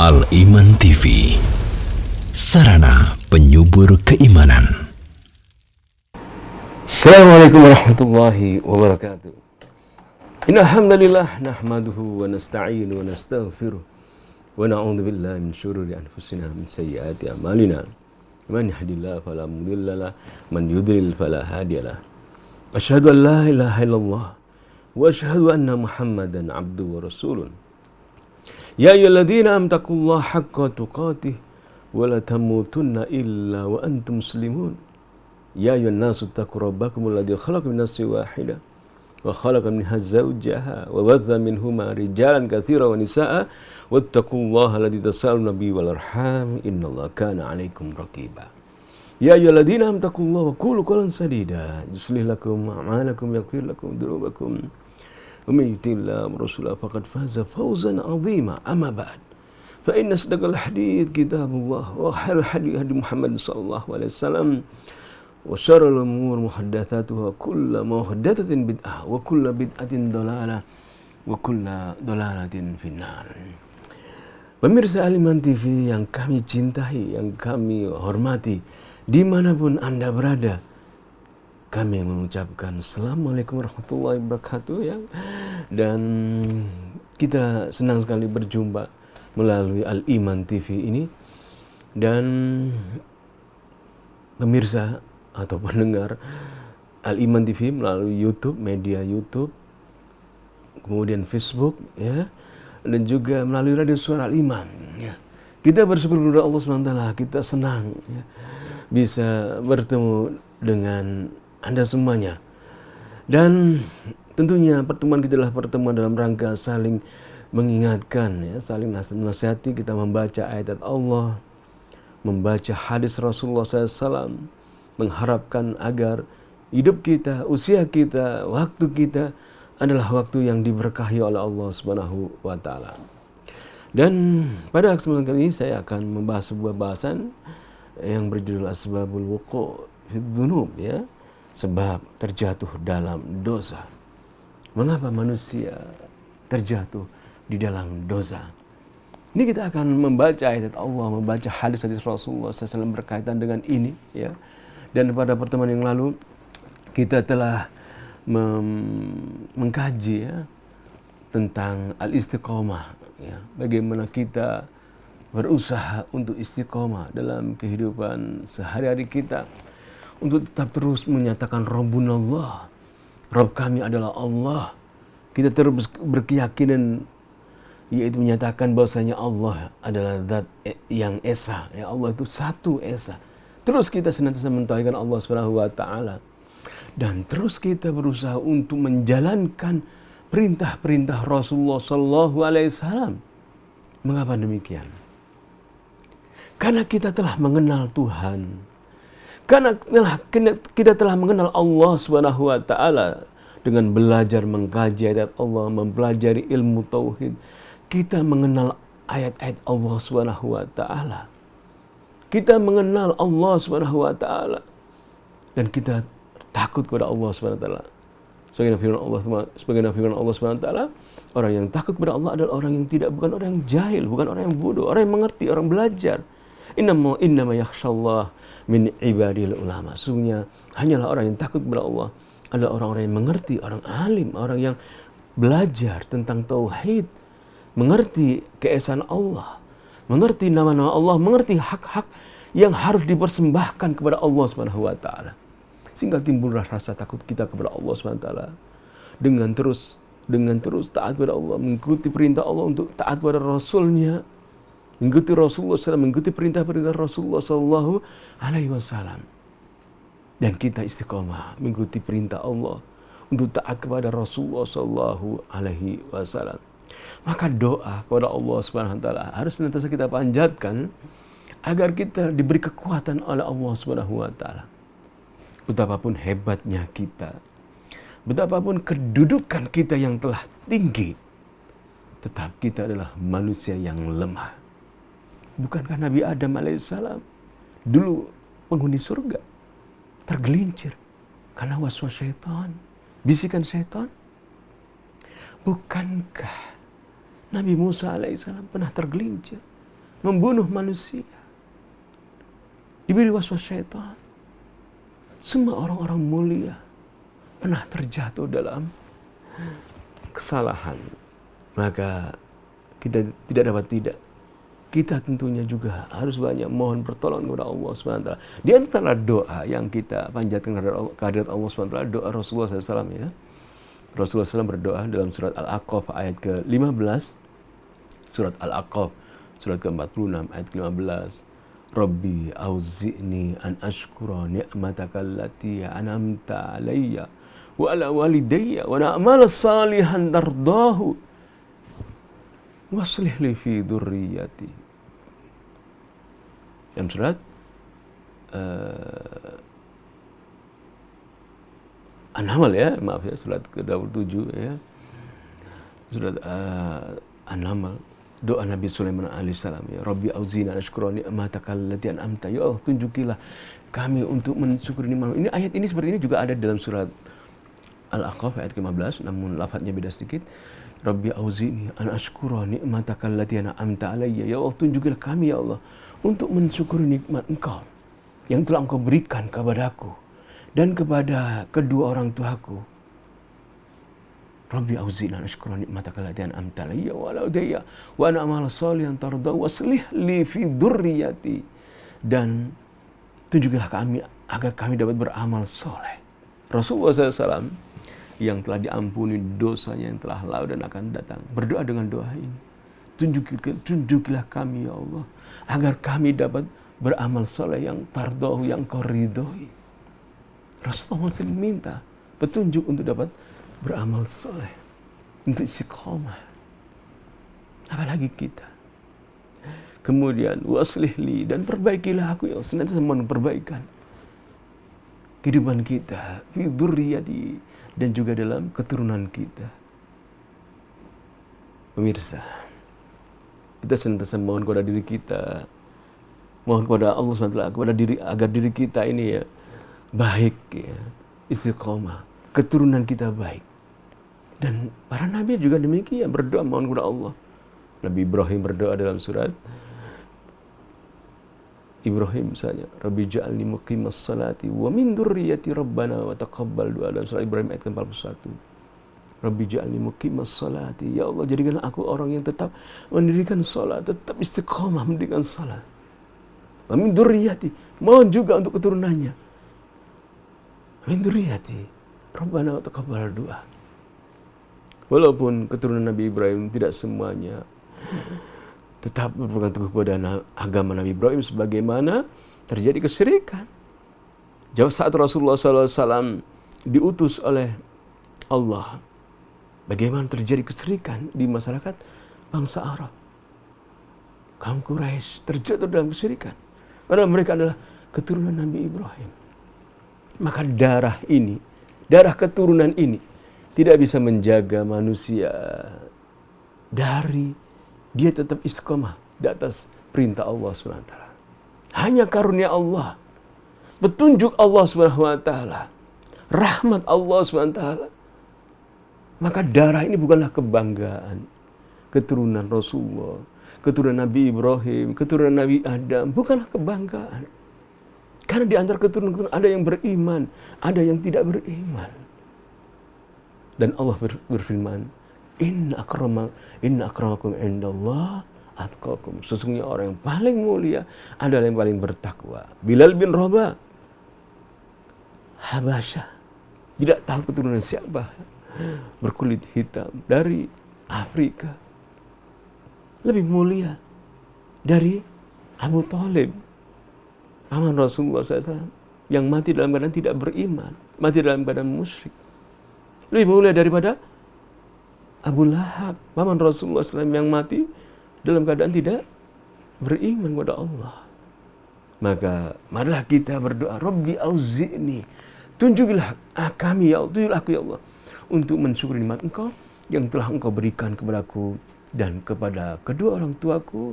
Al-Iman TV, sarana penyubur keimanan. Assalamualaikum warahmatullahi wabarakatuh. Innal hamdalillah nahmaduhu wa nasta'inu wa nastaghfiruh wa na'udzu billahi min syururi anfusina min sayyiati a'malina. Man yahdihillahu fala mudhillalah, man yudlil fala hadiyalah. Asyhadu an la ilaha illallah wa asyhadu anna Muhammadan abduhu wa rasuluh. Ya ayyuhalladzina amanu taqullaha haqqa tuqatih wa la tamutunna illa wa antum muslimun. Ya ayyuhan nasu taqu rabbakumul ladzi khalaqakum min nafsin wahidah wa khalaqa minha zawjaha wa batha minhuma rijalan katsiran wa nisaa'a wattaqullaha alladzi tasaaluna bihi wal arham innallaha kana 'alaikum raqiba. Ya ayyuhalladzina amanu taqullaha wa qulu qawlan sadida yuslih lakum a'malakum yaghfir lakum dzunubakum wa may yuti'illah wa rasulahu faqad faza fawzan 'azima. Amma ba'd, fa inna asdaqal hadits kitabullah wa khairul hadi hadi Muhammad sallallahu alaihi wasallam wa syarrul umur muhdatsatuha kullu muhdatsatin bid'ah wa kullu bid'atin dhalalah wa kullu dhalalatin finnar. Pemirsa Al-Iman TV yang kami cintai, yang kami hormati, dimanapun Anda berada, kami mengucapkan Assalamualaikum warahmatullahi wabarakatuh ya. Dan kita senang sekali berjumpa melalui Al-Iman TV ini. Dan pemirsa atau pendengar Al-Iman TV melalui YouTube, media YouTube, kemudian Facebook ya, dan juga melalui radio Suara Al-Iman ya. Kita bersyukur kepada Allah SWT, kita senang ya, bisa bertemu dengan Anda semuanya. Dan tentunya pertemuan kita adalah pertemuan dalam rangka saling mengingatkan ya, saling nasihati, kita membaca ayat Allah, membaca hadis Rasulullah SAW, mengharapkan agar hidup kita, usia kita, waktu kita adalah waktu yang diberkahi oleh Allah Subhanahu wa taala. Dan pada kesempatan kali ini saya akan membahas sebuah bahasan yang berjudul Asbabul Wuqu' fid Dzunub ya, sebab terjatuh dalam dosa. Mengapa manusia terjatuh di dalam dosa? Ini kita akan membaca ayat Allah, membaca hadis-hadis Rasulullah SAW berkaitan dengan ini ya. Dan pada pertemuan yang lalu kita telah mengkaji ya tentang al-istiqomah ya, bagaimana kita berusaha untuk istiqomah dalam kehidupan sehari-hari kita, untuk tetap terus menyatakan Rabbunallah, Rabb kami adalah Allah. Kita terus berkeyakinan, yaitu menyatakan bahwasanya Allah adalah zat yang esa ya, Allah itu satu esa. Terus kita senantiasa mentauhidkan Allah Subhanahu wa taala, dan terus kita berusaha untuk menjalankan perintah-perintah Rasulullah sallallahu alaihi wasallam. Mengapa demikian? Karena kita telah mengenal Tuhan. Karena kita telah mengenal Allah Subhanahu wa taala dengan belajar mengkaji ayat Allah, mempelajari ilmu tauhid. Kita mengenal ayat-ayat Allah Subhanahu wa taala. Kita mengenal Allah Subhanahu wa taala dan kita takut kepada Allah Subhanahu wa taala. Sebagaimana firman Allah Subhanahu wa taala, orang yang takut kepada Allah adalah orang yang bukan orang yang jahil, bukan orang yang bodoh, orang yang mengerti, orang belajar. Innama yakhshallah min ibadil ulama. Sesungguhnya hanyalah orang yang takut kepada Allah adalah orang-orang yang mengerti, orang alim, orang yang belajar tentang tauhid, mengerti keesaan Allah, mengerti nama-nama Allah, mengerti hak-hak yang harus dipersembahkan kepada Allah Subhanahu wa taala. Sehingga timbullah rasa takut kita kepada Allah Subhanahu wa taala dengan terus taat kepada Allah, mengikuti perintah Allah untuk taat kepada Rasulnya, mengikuti Rasulullah SAW, mengikuti perintah-perintah Rasulullah Sallallahu Alaihi Wasallam. Dan kita istiqomah mengikuti perintah Allah untuk taat kepada Rasulullah Sallallahu Alaihi Wasallam. Maka doa kepada Allah Subhanahu wa taala harus senantiasa kita panjatkan agar kita diberi kekuatan oleh Allah Subhanahu wa taala. Betapapun hebatnya kita, betapapun kedudukan kita yang telah tinggi, tetap kita adalah manusia yang lemah. Bukankah Nabi Adam alaihissalam dulu penghuni surga tergelincir karena waswas syaitan, bisikan syaitan? Bukankah Nabi Musa alaihissalam pernah tergelincir membunuh manusia, diberi waswas syaitan. Semua orang-orang mulia pernah terjatuh dalam kesalahan. Maka kita tidak dapat tidak. Kita tentunya juga harus banyak mohon pertolongan kepada Allah SWT. Di antara doa yang kita panjatkan kehadirat Allah SWT, doa Rasulullah SAW ya. Rasulullah SAW berdoa dalam surat Al-Aqaf ayat ke-15. Surat Al-Aqaf, surat ke-46 ayat ke-15. Rabbi auzi'ni an ashkura ni'mataka allati an'amta alayya wa ala walidayya wa na'mal salihan tardahu waslih li fi dzurriyyati. Dalam surat An-Naml ya, maaf ya, surat ke-27 ya. Surat An-Naml, doa Nabi Sulaiman alaihissalam ya, Rabbi auzina nashkura ni'mataka allati an'amta. Ya Allah, tunjukilah kami untuk mensyukuri nikmat. Ini ayat ini seperti ini juga ada dalam surat Al-Aqaf ayat ke-15, namun lafadznya beda sedikit. Rabbi auzini an ashkura ni'mataka allati an'amta alayya. Ya Allah, tunjukilah kami ya Allah untuk mensyukuri nikmat Engkau yang telah Engkau berikan kepadaku dan kepada kedua orang tuaku. Rabbi auzina an ashkura ni'mataka allati an'amta alayya wa ala walidayya wa ana amal salihan tardahu waslih li fi dzurriyyati. Dan tunjukilah kami agar kami dapat beramal soleh. Rasulullah SAW yang telah diampuni dosanya yang telah lalu dan akan datang berdoa dengan doa ini. Tunjukilah kami ya Allah agar kami dapat beramal soleh yang tardahu, yang Kau ridhoi. Rasulullah SAW minta petunjuk untuk dapat beramal soleh, untuk istiqomah. Apalagi kita. Kemudian waslih li, dan perbaikilah aku ya Allah, senantiasa mohon perbaikan kehidupan kita, fi dzurriyyati, dan juga dalam keturunan kita. Pemirsa, kita senantiasa mohon kepada diri kita, mohon kepada Allah SWT, kepada diri, agar diri kita ini ya baik ya, istiqomah, keturunan kita baik. Dan para nabi juga demikian, berdoa mohon kepada Allah. Nabi Ibrahim berdoa dalam surat Ibrahim misalnya, Rabbi ja'alni muqimas salati wa min dzurriyyati rabbana wa taqabbal du'a, dalam surah Ibrahim ayat ke-41. Rabbi ja'alni muqimas salati, ya Allah jadikanlah aku orang yang tetap mendirikan salat, tetap istiqomah mendirikan salat. Wa min dzurriyyati, mohon juga untuk keturunannya. Min dzurriyyati rabbana wa taqabbal du'a. Walaupun keturunan Nabi Ibrahim tidak semuanya tetap berpegang teguh kepada agama Nabi Ibrahim, sebagaimana terjadi kesyirikan. Jauh saat Rasulullah SAW diutus oleh Allah, bagaimana terjadi kesyirikan di masyarakat bangsa Arab. Kaum Quraisy terjatuh dalam kesyirikan, padahal mereka adalah keturunan Nabi Ibrahim. Maka darah ini, darah keturunan ini tidak bisa menjaga manusia dari dia tetap istiqomah di atas perintah Allah SWT. Hanya karunia Allah, petunjuk Allah SWT, rahmat Allah SWT. Maka darah ini bukanlah kebanggaan keturunan Rasulullah, keturunan Nabi Ibrahim, keturunan Nabi Adam, bukanlah kebanggaan. Karena di antara keturunan ada yang beriman, ada yang tidak beriman. Dan Allah berfirman, Inna akramakum indallah atqakum. Sesungguhnya orang yang paling mulia adalah yang paling bertakwa. Bilal bin Rabah, Habasyah, tidak tahu keturunan siapa, berkulit hitam dari Afrika, lebih mulia dari Abu Thalib, paman Rasulullah SAW, yang mati dalam keadaan tidak beriman, mati dalam keadaan musyrik. Lebih mulia daripada Abu Lahab, paman Rasulullah SAW, yang mati dalam keadaan tidak beriman kepada Allah. Maka marilah kita berdoa, Rabbi auzi'ni, tunjukilah kami ya Allah, tunjukilah aku ya Allah, untuk mensyukuri nikmat Engkau yang telah Engkau berikan kepadaku dan kepada kedua orang tuaku,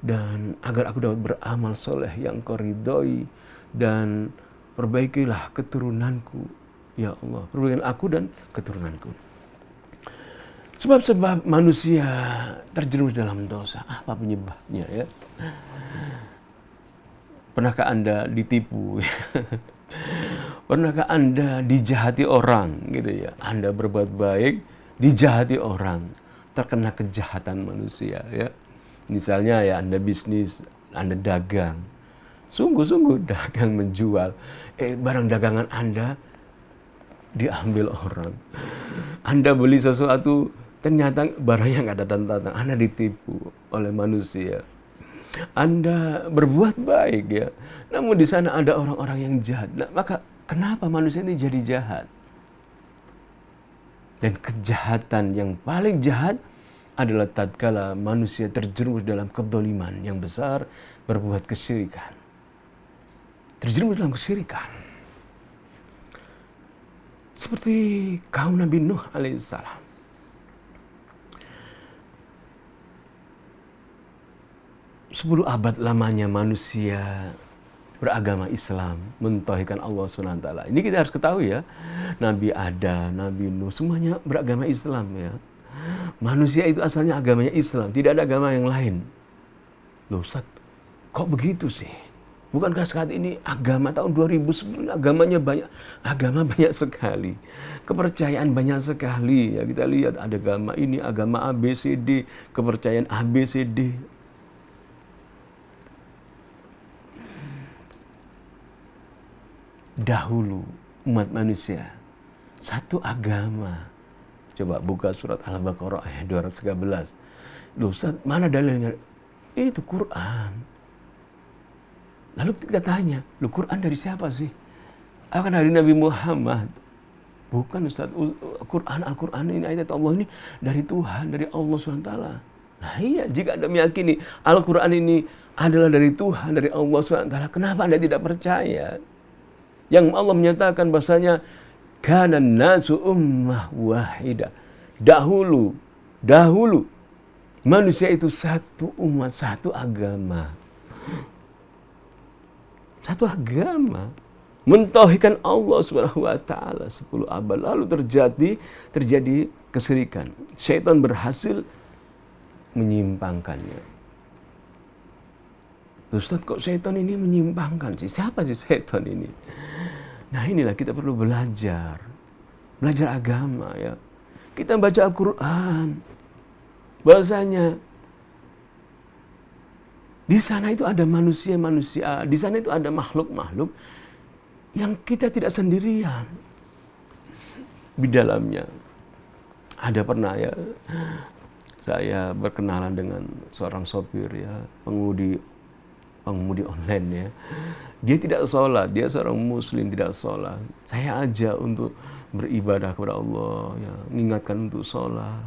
dan agar aku dapat beramal soleh yang Engkau ridhoi, dan perbaikilah keturunanku ya Allah, perbaikilah aku dan keturunanku. Sebab-sebab manusia terjerumus dalam dosa. Apa penyebabnya ya? Pernahkah Anda ditipu? Pernahkah Anda dijahati orang gitu ya? Anda berbuat baik, dijahati orang, terkena kejahatan manusia ya. Misalnya ya Anda bisnis, Anda dagang. Sungguh-sungguh dagang menjual. Barang dagangan Anda diambil orang. Anda beli sesuatu, ternyata barangnya nggak ada tanda-tanda. Anda ditipu oleh manusia. Anda berbuat baik ya, namun di sana ada orang-orang yang jahat. Nah, maka kenapa manusia ini jadi jahat? Dan kejahatan yang paling jahat adalah tatkala manusia terjerumus dalam kedzaliman yang besar, berbuat kesyirikan. Terjerumus dalam kesyirikan. Seperti kaum Nabi Nuh alaihissalam. Sepuluh abad lamanya manusia beragama Islam, mentauhidkan Allah SWT. Ini kita harus ketahui ya, Nabi Adam, Nabi Nuh, semuanya beragama Islam ya. Manusia itu asalnya agamanya Islam, tidak ada agama yang lain. Loh Ustaz, kok begitu sih? Bukankah saat ini agama tahun 2009 agamanya banyak, agama banyak sekali, kepercayaan banyak sekali ya. Kita lihat ada agama ini, agama ABCD, kepercayaan ABCD. Dahulu umat manusia satu agama. Coba buka surat Al-Baqarah ayat 213. Loh Ustaz, mana dalilnya? Itu Quran. Lalu kita tanya, loh Quran dari siapa sih? Akan dari Nabi Muhammad. Bukan Ustaz, Al-Quran ini, ayat Allah ini dari Tuhan, dari Allah SWT. Nah iya, jika Anda meyakini Al-Quran ini adalah dari Tuhan, dari Allah SWT, kenapa Anda tidak percaya? Yang Allah menyatakan bahasanya kana nasu ummah wahidah. Dahulu manusia itu satu umat, satu agama. Satu agama. Mentauhidkan Allah Subhanahu wa taala 10 abad lalu terjadi kesyirikan. Syaitan berhasil menyimpangkannya. Ustaz, kok syaitan ini menyimpangkan sih? Siapa sih syaitan ini? Nah inilah kita perlu belajar agama ya. Kita baca Al-Quran, bahasanya di sana itu ada manusia, di sana itu ada makhluk-makhluk yang kita tidak sendirian di dalamnya. Ada pernah ya, saya berkenalan dengan seorang sopir ya, pengemudi online ya. Dia tidak sholat, dia seorang muslim tidak sholat. Saya ajak untuk beribadah kepada Allah ya, mengingatkan untuk sholat.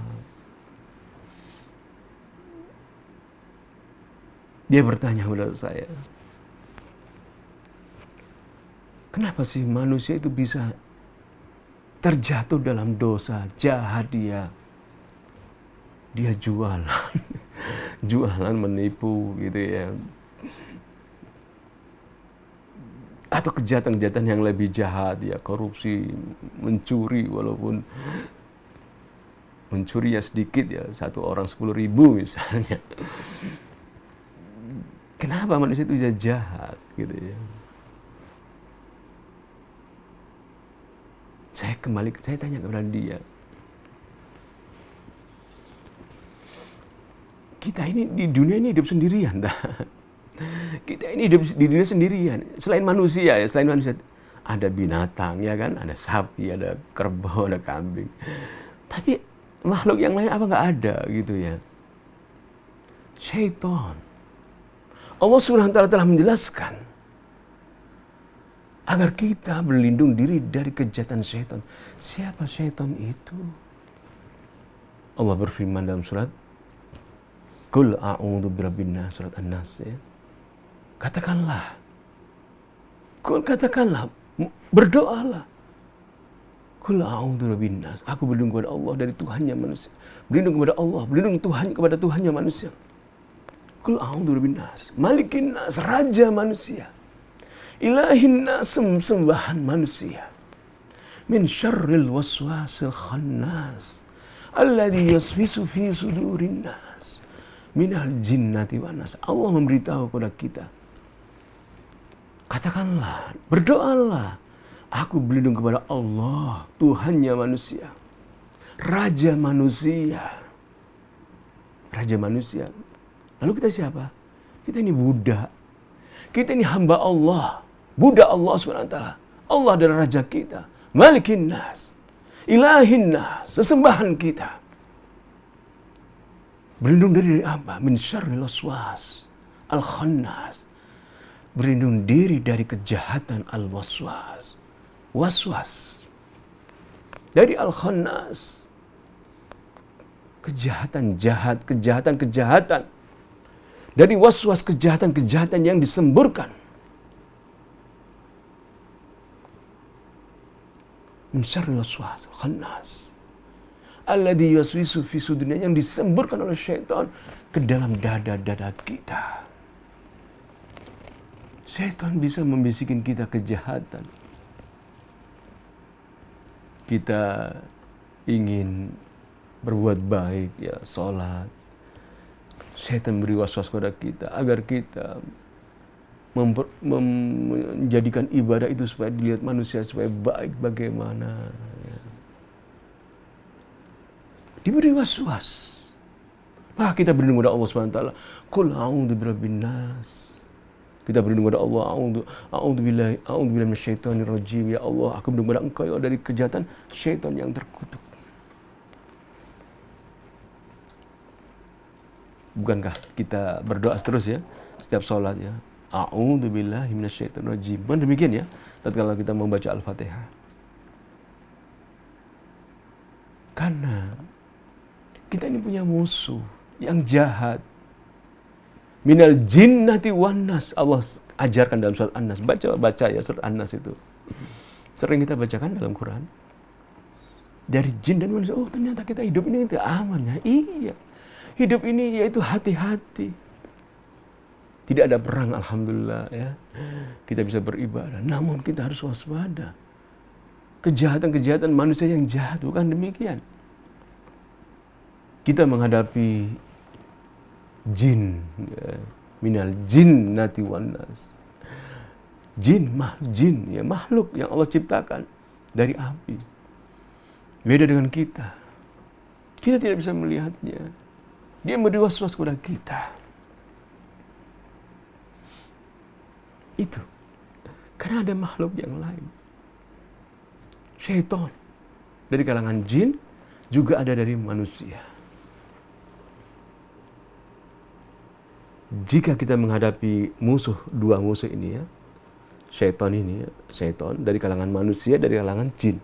Dia bertanya kepada saya, kenapa sih manusia itu bisa terjatuh dalam dosa, jahat dia jualan, jualan menipu gitu ya. Atau kejahatan-kejahatan yang lebih jahat ya, korupsi, mencuri, walaupun mencurinya sedikit ya, satu orang 10.000 misalnya. Kenapa manusia itu bisa jahat gitu ya? Saya tanya kepada dia, kita ini di dunia ini hidup sendirian dah. Kita ini hidup di dunia sendirian. Selain manusia ya, ada binatang ya kan, ada sapi, ada kerbau, ada kambing. Tapi makhluk yang lain apa nggak ada gitu ya? Syaitan. Allah Subhanahu wa taala telah menjelaskan agar kita berlindung diri dari kejahatan syaitan. Siapa syaitan itu? Allah berfirman dalam surat Qul a'udzu birabbin nas, surat An-Nas ya. Katakanlah, berdoalah. Qul a'udzu birabbin nas. Aku berlindung kepada Allah dari Tuhannya manusia. Berlindung kepada Allah, berlindung Tuhan kepada Tuhannya manusia. Qul a'udzu birabbin nas, malikin nas, raja manusia. Ilahin nas, sembahan manusia. Min syarril waswasil khannas. Alladzi yaswisu fi sudurin nas minal jinnati wan nas. Allah memberitahu kepada kita, katakanlah, berdoalah, aku berlindung kepada Allah, Tuhannya manusia, Raja manusia. Raja manusia. Lalu kita siapa? Kita ini budak. Kita ini hamba Allah. Budak Allah SWT. Allah adalah Raja kita. Malikin nas. Ilahin nas. Sesembahan kita. Berlindung dari apa? Min syarril waswas al-khannas. Berlindung diri dari kejahatan al-waswas. Waswas. Dari al-khannas. Kejahatan jahat, kejahatan-kejahatan. Dari waswas kejahatan-kejahatan yang disemburkan. Min syarril waswas al-khannas. Alladzi yaswisu fi sudurina, yang disemburkan oleh syaitan ke dalam dada-dada kita. Syaitan bisa membisikin kita kejahatan. Kita ingin berbuat baik, ya, sholat. Syaitan beri waswas kepada kita agar kita menjadikan ibadah itu supaya dilihat manusia supaya baik bagaimana. Ya. Diberi waswas. Kita berlindung kepada Allah SWT. Qul a'udzu birabbin nas. Kita berlindung kepada Allah. A'udzu billahi minasyaitonir rajim. Ya Allah, aku berlindung kepada Engkau, ya, dari kejahatan syaitan yang terkutuk. Bukankah kita berdoa terus, ya, setiap sholat, ya? A'udzu billahi minasyaitonir rajim. Bukan demikian, ya, tatkala kita membaca Al-Fatihah. Karena kita ini punya musuh yang jahat. Minal jinnati wan nas. Allah ajarkan dalam surat An-Nas. Baca ya surat An-Nas itu. Sering kita bacakan dalam Quran. Dari jin dan manusia. Oh, ternyata kita hidup ini tidak aman, ya. Iya. Hidup ini yaitu hati-hati. Tidak ada perang, alhamdulillah, ya. Kita bisa beribadah. Namun kita harus waspada. Kejahatan-kejahatan manusia yang jahat, bukan demikian. Kita menghadapi jin, ya, minal jinnati wan nas. Jin, ya, makhluk yang Allah ciptakan dari api. Beda dengan kita. Kita tidak bisa melihatnya. Dia memberi waswas kepada kita. Itu. Karena ada makhluk yang lain. Syaitan. Dari kalangan jin, juga ada dari manusia. Jika kita menghadapi dua musuh ini, ya, syaitan ini, ya, syaitan dari kalangan manusia, dari kalangan jin.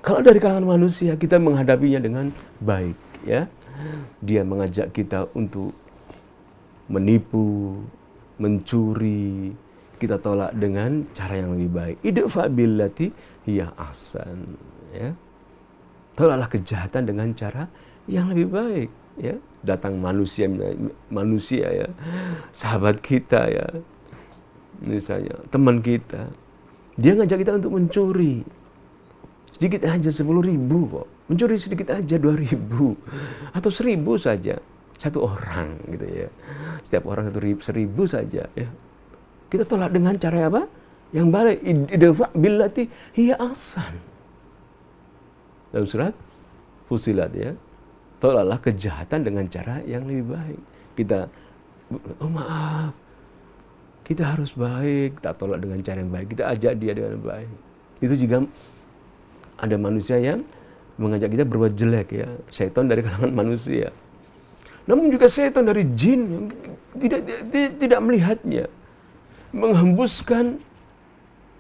Kalau dari kalangan manusia, kita menghadapinya dengan baik, ya. Dia mengajak kita untuk menipu, mencuri. Kita tolak dengan cara yang lebih baik. Idfa billati hiya ahsan, ya. Tolaklah kejahatan dengan cara yang lebih baik, ya. Datang manusia, ya, sahabat kita, ya, misalnya teman kita, dia ngajak kita untuk mencuri sedikit aja 10.000 kok, mencuri sedikit aja 2.000 atau 1.000 saja satu orang, gitu, ya. Setiap orang 1.000 saja, ya. Kita tolak dengan cara apa? Yang balik. Idfa billati hiya ahsan. Dalam surat Fussilat, ya. Tolaklah kejahatan dengan cara yang lebih baik. Kita, oh maaf, kita harus baik, kita tolak dengan cara yang baik, kita ajak dia dengan baik. Itu juga ada manusia yang mengajak kita berbuat jelek, ya, syaitan dari kalangan manusia. Namun juga syaitan dari jin yang tidak melihatnya, menghembuskan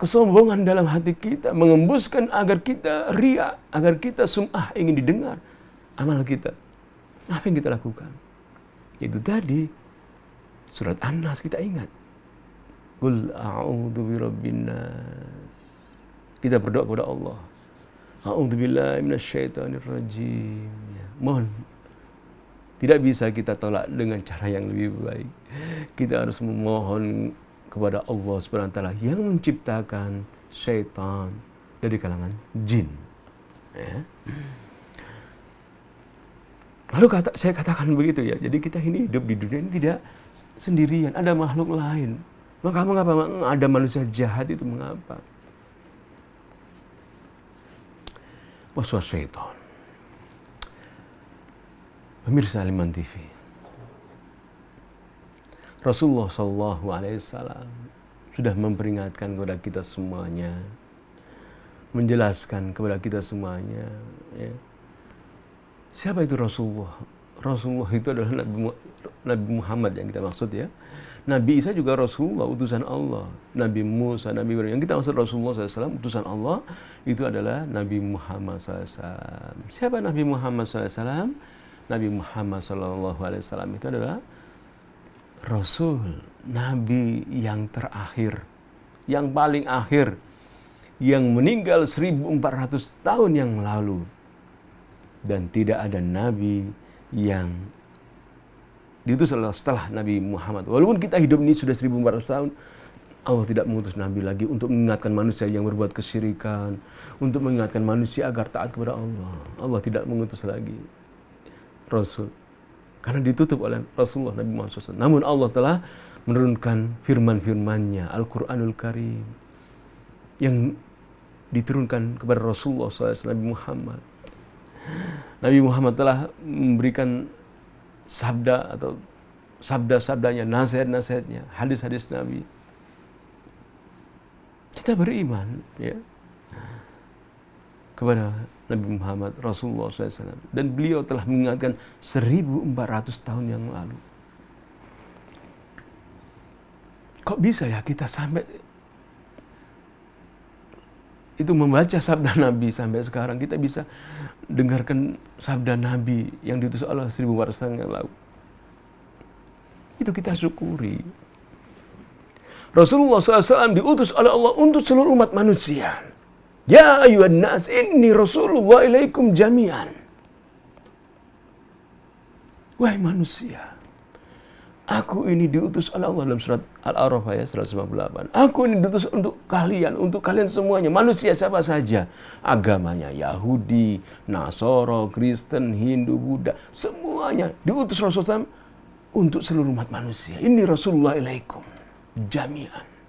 kesombongan dalam hati kita, menghembuskan agar kita riya, agar kita sum'ah, ingin didengar amal kita. Apa yang kita lakukan? Itu tadi surat An-Nas, kita ingat. Qul a'udzu birabbin nas. Kita berdoa kepada Allah. A'udzu billahi minasyaitonir rajim. Ya, mohon. Tidak bisa kita tolak dengan cara yang lebih baik. Kita harus memohon kepada Allah Subhanahu wa taala yang menciptakan syaitan dari kalangan jin. Ya. Lalu saya katakan begitu ya, jadi kita ini hidup di dunia ini tidak sendirian, ada makhluk lain. Maka mengapa ada manusia jahat itu mengapa? Waswas syaitan. Pemirsa Al-Iman TV, Rasulullah SAW sudah memperingatkan kepada kita semuanya, menjelaskan kepada kita semuanya. Ya. Siapa itu Rasulullah? Rasulullah itu adalah Nabi Muhammad yang kita maksud ya. Nabi Isa juga Rasulullah, utusan Allah. Nabi Musa, Nabi Ibrahim. Yang kita maksud Rasulullah SAW, utusan Allah, itu adalah Nabi Muhammad SAW. Siapa Nabi Muhammad SAW? Nabi Muhammad SAW itu adalah Rasul, Nabi yang terakhir, yang paling akhir, yang meninggal 1400 tahun yang lalu. Dan tidak ada Nabi yang diutus setelah Nabi Muhammad. Walaupun kita hidup ini sudah 1400 tahun, Allah tidak mengutus Nabi lagi untuk mengingatkan manusia yang berbuat kesyirikan, untuk mengingatkan manusia agar taat kepada Allah. Allah tidak mengutus lagi Rasul, karena ditutup oleh Rasulullah Nabi Muhammad SAW. Namun Allah telah menurunkan firman-firmannya, Al-Quranul Karim, yang diturunkan kepada Rasulullah SAW, Nabi Muhammad. Nabi Muhammad telah memberikan sabda atau sabda-sabdanya, nasihat-nasihatnya, hadis-hadis Nabi. Kita beriman ya kepada Nabi Muhammad Rasulullah SAW, dan beliau telah mengingatkan 1400 tahun yang lalu. Kok bisa ya kita sampai itu membaca sabda Nabi sampai sekarang, kita bisa dengarkan sabda Nabi yang diutus Allah 1400 tahun yang lalu. Itu kita syukuri. Rasulullah SAW diutus oleh Allah untuk seluruh umat manusia. Ya ayuhan nas, inni Rasulullah ilaikum jami'an. Wahai manusia, aku ini diutus oleh Allah dalam surat Al-A'raf ayat 158. Aku ini diutus untuk kalian semuanya. Manusia siapa saja. Agamanya Yahudi, Nasoro, Kristen, Hindu, Buddha. Semuanya diutus Rasulullah SAW untuk seluruh umat manusia. Ini Rasulullah ilaikum jami'an.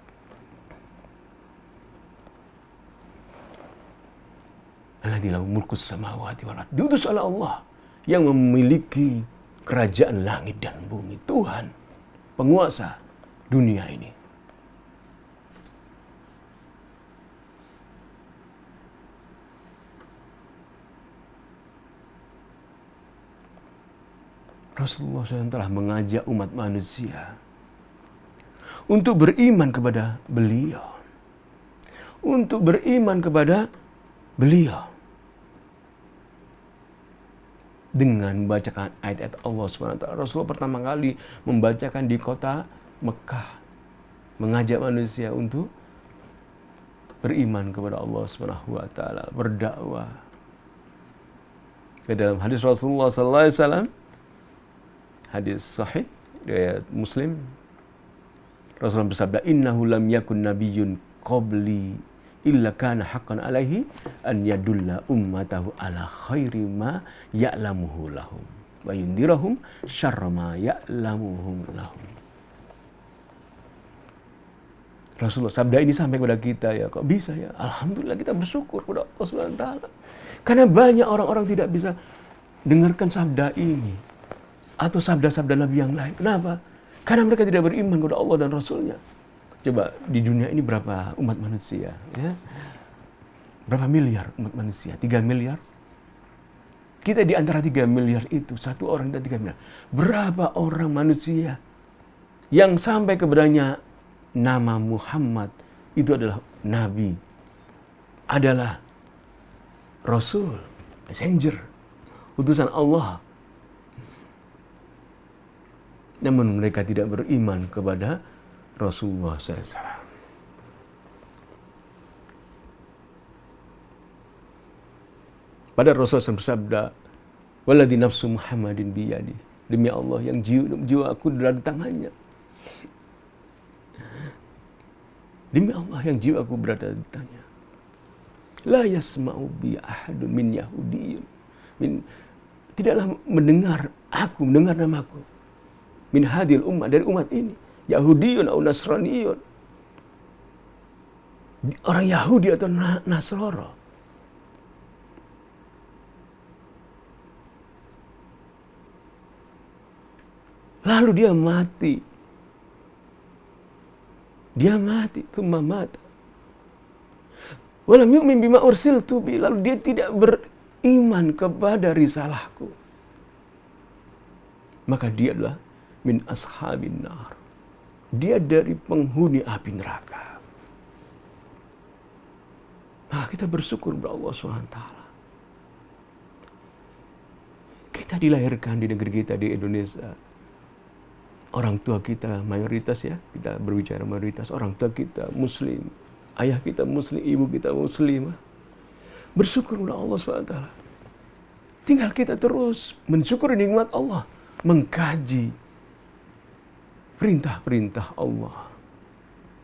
Alladzi lahu mulkus samawati wal ardh. Diutus oleh Allah yang memiliki kerajaan langit dan bumi. Tuhan, penguasa dunia ini. Rasulullah SAW telah mengajak umat manusia untuk beriman kepada beliau. Untuk beriman kepada beliau. Dengan membacakan ayat-ayat Allah SWT. Rasulullah pertama kali membacakan di kota Mekah, mengajak manusia untuk beriman kepada Allah SWT, berdakwah. Ke dalam hadis Rasulullah SAW, hadis sahih riwayat Muslim, Rasulullah bersabda, "Innahu lam yakun nabiyyun qabli illa kana haqqan alaihi an yadulla ummatahu ala khairi ma ya'lamuhu lahum wa yundirahum syarra ma ya'lamuhum lahum." Rasulullah sabda ini sampai kepada kita ya. Kok bisa ya? Alhamdulillah, kita bersyukur kepada Allah SWT. Karena banyak orang-orang tidak bisa dengarkan sabda ini atau sabda-sabda Nabi yang lain. Kenapa? Karena mereka tidak beriman kepada Allah dan Rasulnya. Coba di dunia ini berapa umat manusia? Ya? Berapa miliar umat manusia? 3 miliar? Kita di antara 3 miliar itu, satu orang dan 3 miliar. Berapa orang manusia yang sampai kepadanya nama Muhammad itu adalah Nabi, adalah Rasul, Messenger, utusan Allah. Namun mereka tidak beriman kepada Rasulullah SAW. Pada Rasulullah SAW bersabda, "Walladzi nafsu Muhammadin biyadi." Demi Allah yang jiwa aku berada di tangannya. Demi Allah yang jiwa aku berada di tangannya. La yasma'u bi ahadun min yahudiyyin. tidaklah mendengar namaku. Min hadil ummah, dari umat ini. Yahudiyun atau Nasraniyun. Orang Yahudi atau Nasrani. Lalu dia mati. Thumma mata. Walam yu'min bima ursiltu bi, lalu dia tidak beriman kepada risalahku. Maka dia adalah min ashabin nar. Dia dari penghuni api neraka. Maka kita bersyukur kepada Allah SWT. Kita dilahirkan di negeri kita, di Indonesia. Orang tua kita mayoritas, ya, kita berbicara mayoritas, orang tua kita muslim, ayah kita muslim, ibu kita muslimah. Bersyukur kepada Allah SWT. Tinggal kita terus mensyukuri nikmat Allah, mengkaji perintah-perintah Allah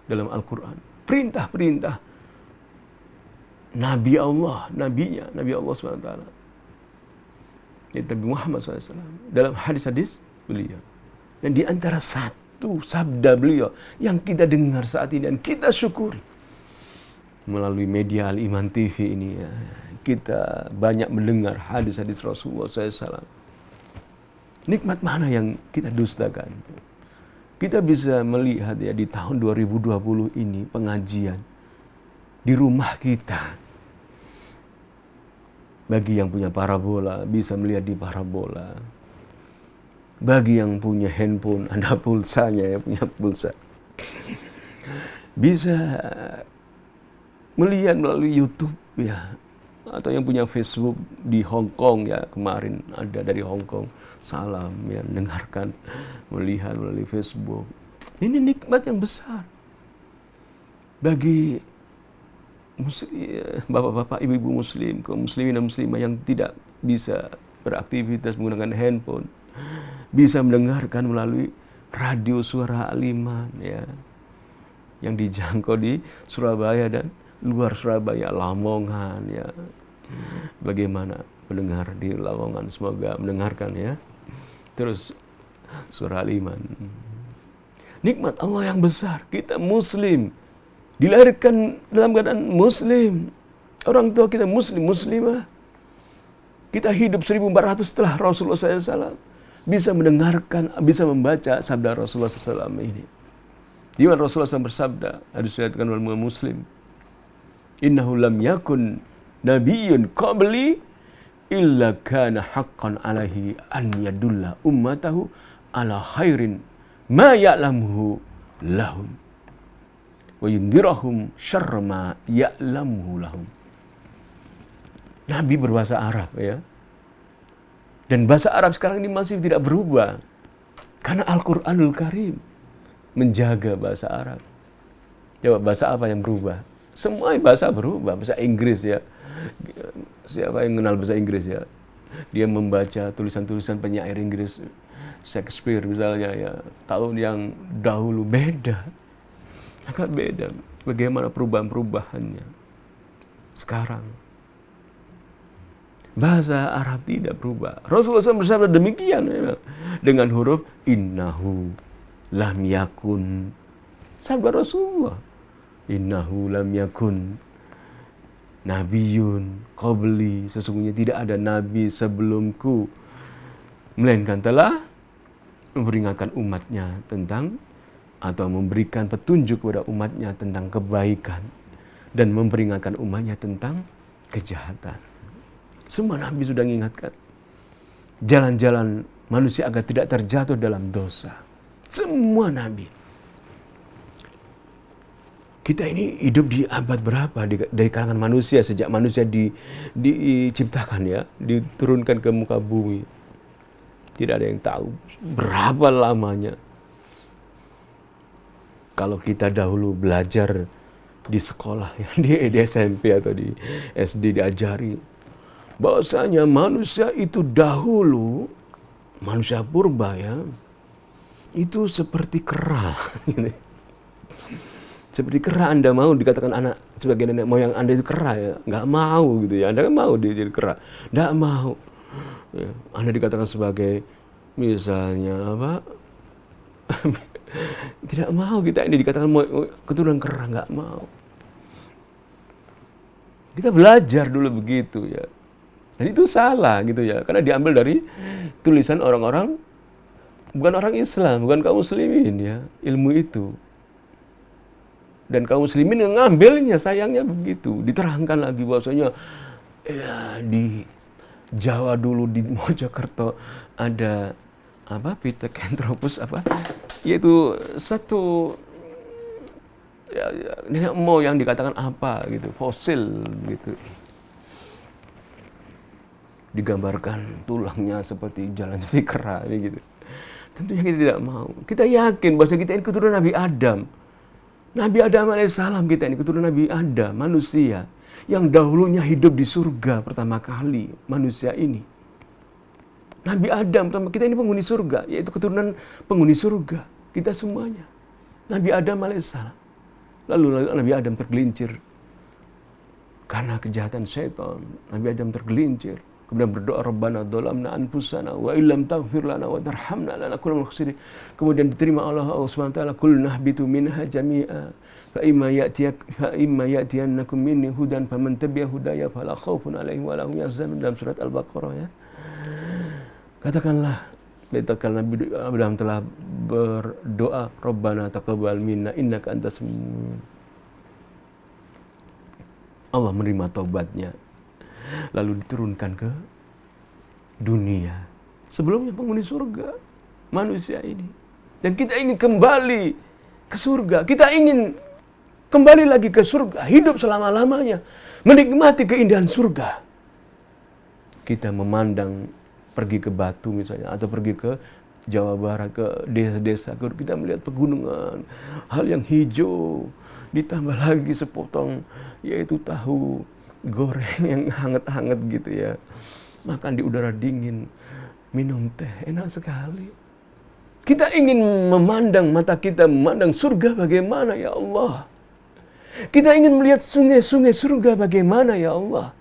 dalam Al-Quran, perintah-perintah Nabi Allah, Nabi Allah SWT, Nabi Muhammad SAW, dalam hadis-hadis beliau. Dan di antara satu sabda beliau yang kita dengar saat ini dan kita syukuri melalui media Al-Iman TV ini, ya, kita banyak mendengar hadis-hadis Rasulullah SAW. Nikmat mana yang kita dustakan? Kita bisa melihat, ya, di tahun 2020 ini pengajian di rumah kita. Bagi yang punya parabola bisa melihat di parabola. Bagi yang punya handphone, ada pulsanya, ya, punya pulsa, bisa melihat melalui YouTube, ya. Atau yang punya Facebook di Hong Kong, ya, kemarin ada dari Hong Kong, salam, ya, mendengarkan, melihat melalui Facebook. Ini nikmat yang besar bagi bapak-bapak, ibu-ibu muslim, kaum muslimin dan muslimah yang tidak bisa beraktivitas menggunakan handphone, bisa mendengarkan melalui radio suara Al-Iman, ya, yang dijangkau di Surabaya dan luar Surabaya, Lamongan, ya. Bagaimana mendengar di Lamongan, semoga mendengarkan, ya. Terus suara Al-Iman. Nikmat Allah yang besar, kita muslim, dilahirkan dalam keadaan muslim. Orang tua kita muslim, muslimah. Kita hidup 1400 setelah Rasulullah SAW. Bisa mendengarkan, bisa membaca sabda Rasulullah SAW ini. Di mana Rasulullah SAW bersabda, hadis diriwayatkan oleh Muslim, innahu lam yakun nabiyyun qabli illa kana haqqan alaihi an yadulla ummatahu ala khairin ma ya'lamuhu lahum wa yundirahum syarra ma ya'lamuhu lahum. Nabi berbahasa Arab, ya. Dan bahasa Arab sekarang ini masih tidak berubah. Karena Al-Quranul Karim menjaga bahasa Arab. Coba bahasa apa yang berubah? Semua bahasa berubah. Bahasa Inggris, ya. Siapa yang kenal bahasa Inggris, ya? Dia membaca tulisan-tulisan penyair Inggris, Shakespeare misalnya, ya. Tahun yang dahulu beda. Agak beda. Bagaimana perubahan-perubahannya sekarang. Bahasa Arab tidak berubah. Rasulullah SAW bersabda demikian, ya, dengan huruf innahu lam yakun. Sabda Rasulullah, innahu lam yakun nabiyun qabli, sesungguhnya tidak ada nabi sebelumku, melainkan telah memperingatkan umatnya tentang, atau memberikan petunjuk kepada umatnya tentang kebaikan, dan memperingatkan umatnya tentang kejahatan. Semua nabi sudah mengingatkan jalan-jalan manusia agar tidak terjatuh dalam dosa. Semua nabi. Kita ini hidup di abad berapa dari kalangan manusia, sejak manusia diciptakan, ya, diturunkan ke muka bumi. Tidak ada yang tahu berapa lamanya. Kalau kita dahulu belajar di sekolah, ya, di SMP atau di SD diajari bahwasanya manusia itu dahulu, manusia purba, ya, itu seperti kera. Seperti kera. Anda mau dikatakan anak sebagai nenek moyang Anda itu kera, ya? Nggak mau, gitu, ya. Anda kan mau jadi kera? Nggak mau. Ya, Anda dikatakan sebagai misalnya apa? Tidak mau kita ini dikatakan keturunan kera, nggak mau. Kita belajar dulu begitu ya. Dan itu salah gitu ya, karena diambil dari tulisan orang-orang bukan orang Islam, bukan kaum muslimin ya, ilmu itu. Dan kaum muslimin yang ngambilnya, sayangnya begitu. Diterangkan lagi bahwasanya ya, di Jawa dulu di Mojokerto ada apa Pithecanthropus apa, yaitu satu ya, nenek moyang dikatakan apa gitu, fosil gitu. Digambarkan tulangnya seperti jalan seperti kera gitu. Tentunya kita tidak mau. Kita yakin bahwa kita ini keturunan Nabi Adam. Nabi Adam alaihissalam, kita ini keturunan Nabi Adam, manusia yang dahulunya hidup di surga pertama kali, manusia ini. Nabi Adam, kita ini penghuni surga, yaitu keturunan penghuni surga, kita semuanya. Nabi Adam alaihissalam. Lalu Nabi Adam tergelincir karena kejahatan syaitan. Nabi Adam tergelincir. Kemudian berdoa, Rabbana dzalamna anfusana wa illam taghfir lana wa tarhamna lanakunanna minal khasirin. Kemudian diterima Allah Subhanahu wa taala, qul nahbitu minha jami'a fa imma ya'tiyannakum minni hudan faman tabi'a hudaya fala khaufun 'alaihim wa la hum yahzanun, dalam surat Al-Baqarah ya. Katakanlah, tatkala Nabi Adam telah berdoa, Rabbana taqabbal minna innaka antas samiul. Allah menerima taubatnya. Lalu diturunkan ke dunia. Sebelumnya penghuni surga, manusia ini. Dan kita ingin kembali ke surga. Kita ingin kembali lagi ke surga, hidup selama-lamanya, menikmati keindahan surga. Kita memandang pergi ke Batu misalnya, atau pergi ke Jawa Barat, ke desa-desa, kita melihat pegunungan, hal yang hijau, ditambah lagi sepotong yaitu tahu goreng yang hangat-hangat gitu ya, makan di udara dingin, minum teh, enak sekali. Kita ingin memandang, mata kita memandang surga bagaimana ya Allah. Kita ingin melihat sungai-sungai surga bagaimana ya Allah.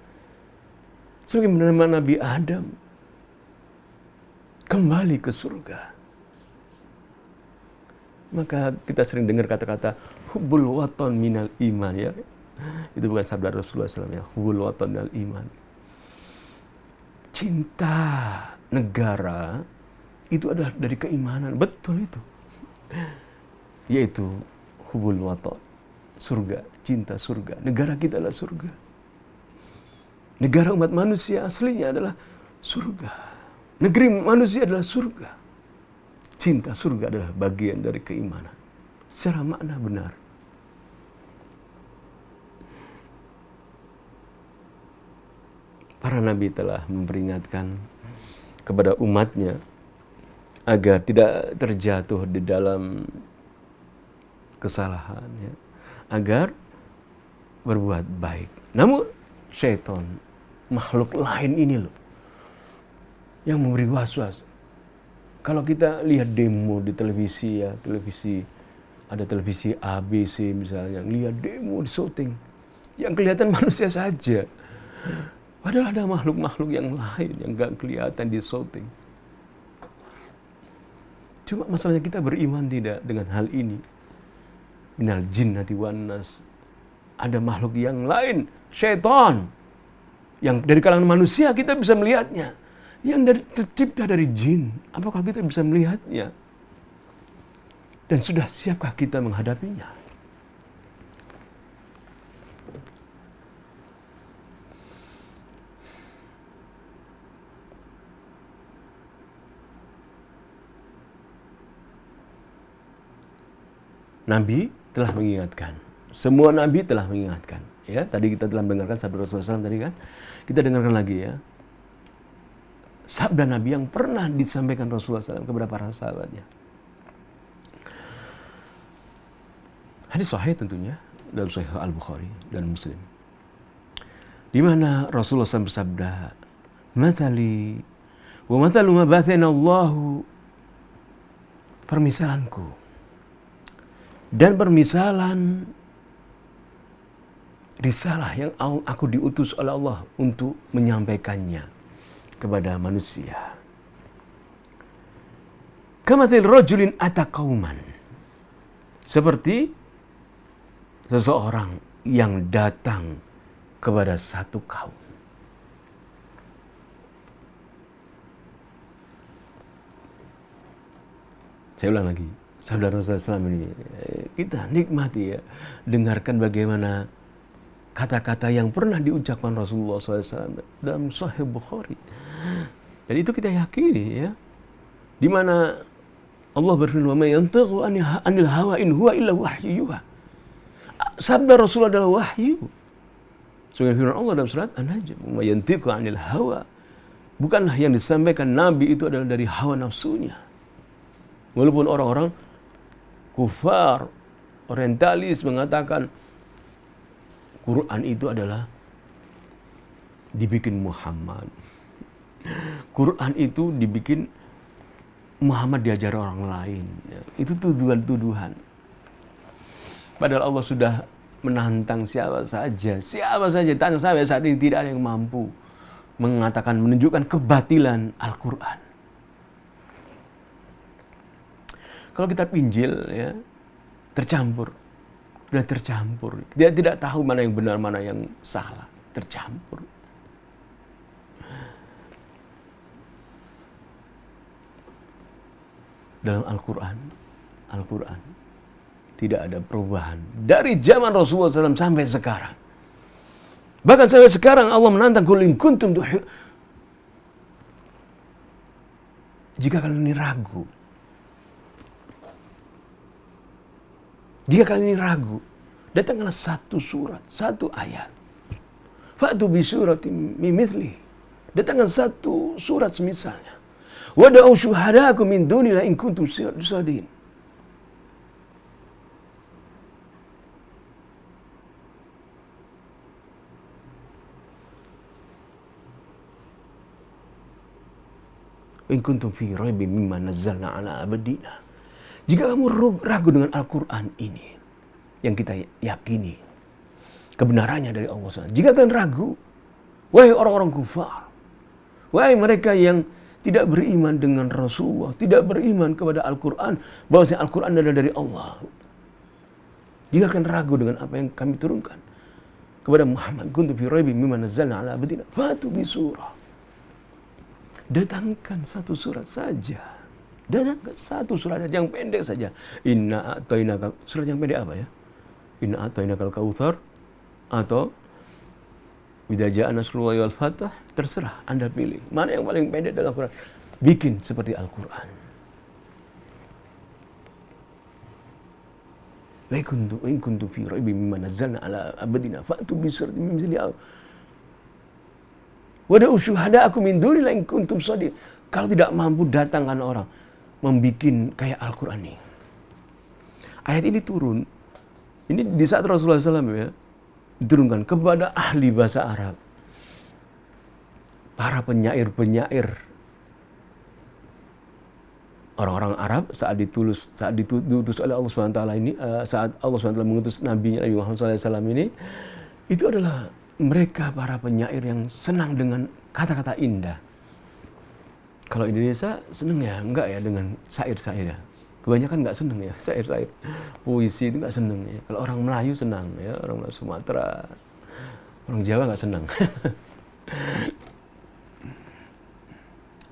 Sebagaimana Nabi Adam kembali ke surga. Maka kita sering dengar kata-kata hubbul watan minal iman ya. Itu bukan sabda Rasulullah SAW ya. Hubbul watan minal iman. Cinta negara itu adalah dari keimanan. Betul itu. Yaitu hubbul watan. Surga, cinta surga. Negara kita adalah surga. Negara umat manusia aslinya adalah surga. Negeri manusia adalah surga. Cinta surga adalah bagian dari keimanan. Secara makna benar. Para nabi telah memperingatkan kepada umatnya agar tidak terjatuh di dalam kesalahan, ya, agar berbuat baik. Namun syaitan, makhluk lain ini loh, yang memberi was-was. Kalau kita lihat demo di televisi ya, ada televisi ABC misalnya, lihat demo di syuting, yang kelihatan manusia saja. Padahal ada makhluk-makhluk yang lain yang gak kelihatan di syuting. Cuma masalahnya kita beriman tidak dengan hal ini. Minal jinnati wan nas. Ada makhluk yang lain, syaitan, yang dari kalangan manusia kita bisa melihatnya. Yang tercipta dari jin, apakah kita bisa melihatnya? Dan sudah siapkah kita menghadapinya? Nabi telah mengingatkan. Semua nabi telah mengingatkan. Ya, tadi kita telah mendengarkan sabda Rasulullah SAW tadi kan. Kita dengarkan lagi ya. Sabda Nabi yang pernah disampaikan Rasulullah SAW kepada para sahabatnya. Hadis sahih tentunya dalam Sahih Al-Bukhari dan Muslim. Di mana Rasulullah SAW bersabda, "Mathali wa mathalu ma bathana Allahu," permisalanku dan permisalan risalah yang aku diutus oleh Allah untuk menyampaikannya kepada manusia. Kamathil rajulin ata qauman. Seperti seseorang yang datang kepada satu kaum. Saya ulang lagi, saudara Rasulullah SAW ini, kita nikmati ya, dengarkan bagaimana kata-kata yang pernah diucapkan Rasulullah SAW dalam Sahih Bukhari. Dan itu kita yakini ya, di mana Allah berfirman, "Ma yantiqu anil hawa in huwa illa wahyu yuha." Sabda Rasulullah adalah wahyu. Sebagai firman Allah dalam surat An-Najm, "Ma yantiqu anil hawa." Bukanlah yang disampaikan Nabi itu adalah dari hawa nafsunya. Walaupun orang-orang kufar, orientalis mengatakan Quran itu adalah dibikin Muhammad. Quran itu dibikin Muhammad diajar orang lain. Itu tuduhan-tuduhan. Padahal Allah sudah menantang siapa saja, tanya sampai saat ini tidak ada yang mampu mengatakan, menunjukkan kebatilan Al-Quran. Kalau kita pinjil ya, tercampur. Sudah tercampur. Dia tidak tahu mana yang benar, mana yang salah. Tercampur. Dalam Al-Quran tidak ada perubahan. Dari zaman Rasulullah SAW sampai sekarang. Bahkan sampai sekarang Allah menantang, "Qul in kuntum jika kalian ini ragu. Jika kalian ini ragu, datanglah satu surat, satu ayat. Fa'tu bi suratin mimithlihi. Datangkan satu surat semisalnya. Wada'u syuhadakum min dunillahi in kuntum shadiqin." In kuntum fi raibin mimma nazzalna ala abdina. Jika kamu ragu dengan Al-Quran ini, yang kita yakini kebenarannya dari Allah SWT. Jika kalian ragu, wahai orang-orang kufar, wahai mereka yang tidak beriman dengan Rasulullah, tidak beriman kepada Al-Quran, bahwasanya Al-Quran adalah dari Allah. Jika kalian ragu dengan apa yang kami turunkan kepada Muhammad, kuntum fi raibin mimma nazzalna ala abdina, fatu bi surah. Datangkan satu surat saja. Datangkan satu surat saja yang pendek saja. Inna a'tainaka, surat yang pendek apa ya? Inna a'tainakal kautsar, atau idza jaa nasrullahi wal fath. Terserah Anda pilih mana yang paling pendek dalam Al-Quran. Bikin seperti Al-Quran. Wa in kuntum fi raibin mimma nazzalna ala abdina fa'tu bi suratin min mithlihi. Wada'u syuhada'akum min dunillahi in kuntum shadiqin. Kalau tidak mampu, datangkan orang membikin kayak Al-Quran ini. Ayat ini turun. Ini di saat Rasulullah SAW ya, diturunkan kepada ahli bahasa Arab. Para penyair-penyair. Orang-orang Arab saat diutus oleh Allah SWT ini, saat Allah SWT mengutus Nabi Muhammad SAW ini, itu adalah mereka para penyair yang senang dengan kata-kata indah. Kalau Indonesia seneng ya, enggak ya dengan syair-syair ya. Kebanyakan enggak seneng ya, syair-syair. Puisi itu enggak seneng ya. Kalau orang Melayu senang ya, orang Melayu Sumatera. Orang Jawa enggak senang.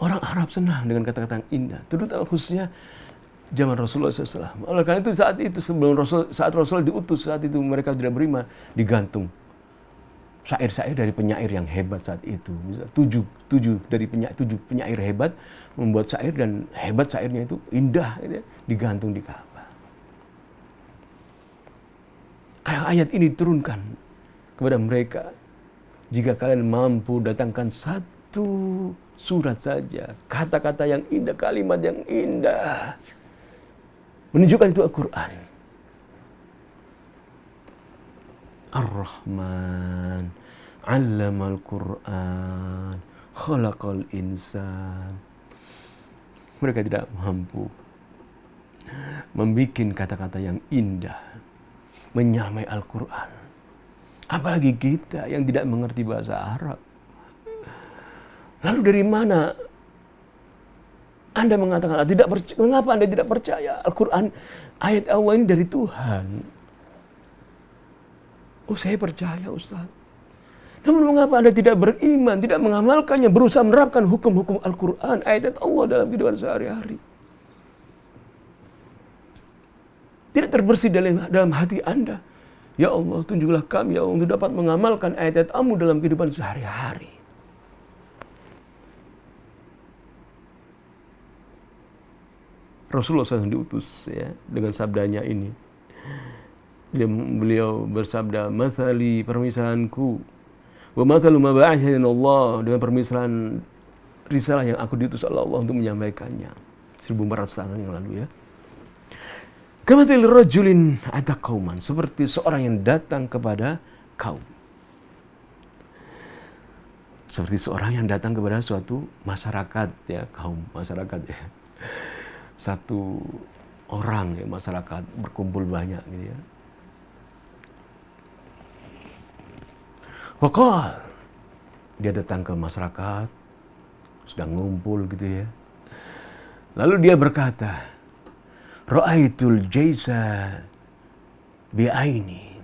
Orang Arab senang dengan kata-kata yang indah. Terutama khususnya zaman Rasulullah SAW. Oleh karena itu saat Rasul diutus, saat itu mereka tidak beriman, digantung syair-syair dari penyair yang hebat saat itu. Misal tujuh penyair hebat membuat syair, dan hebat syairnya itu indah gitu ya, digantung di Ka'bah. Ayat ini turunkan kepada mereka, jika kalian mampu datangkan satu surat saja, kata-kata yang indah, kalimat yang indah, menunjukkan itu Al-Quran. Ar-Rahman, 'allamal Qur'an, khalaqal insan. Mereka tidak mampu membuat kata-kata yang indah, menyamai Al-Quran. Apalagi kita yang tidak mengerti bahasa Arab. Lalu dari mana Anda mengatakan tidak percaya? Mengapa Anda tidak percaya Al-Quran, ayat Allah ini dari Tuhan? Oh, saya percaya, Ustaz. Namun mengapa Anda tidak beriman, tidak mengamalkannya, berusaha menerapkan hukum-hukum Al-Quran, ayat Allah dalam kehidupan sehari-hari? Tidak terbersih dalam hati Anda. Ya Allah, tunjuklah kami, ya Allah, untuk dapat mengamalkan ayat-ayat-Mu dalam kehidupan sehari-hari. Rasulullah SAW diutus ya dengan sabdanya ini. Beliau bersabda, "Mathali, permisalanku, wa mathalu ma ba'athani Allah," dengan permisalan risalah yang aku diutus oleh Allah untuk menyampaikannya. 1400 tahun yang lalu ya. Kamathali rajulin ata qauman, seperti seorang yang datang kepada kaum. Seperti seorang yang datang kepada suatu masyarakat ya, kaum masyarakat ya. Satu orang ya, masyarakat berkumpul banyak gitu ya. Waqal, dia datang ke masyarakat, sedang ngumpul gitu ya. Lalu dia berkata, "Ra'aitul jaisa bi'aini."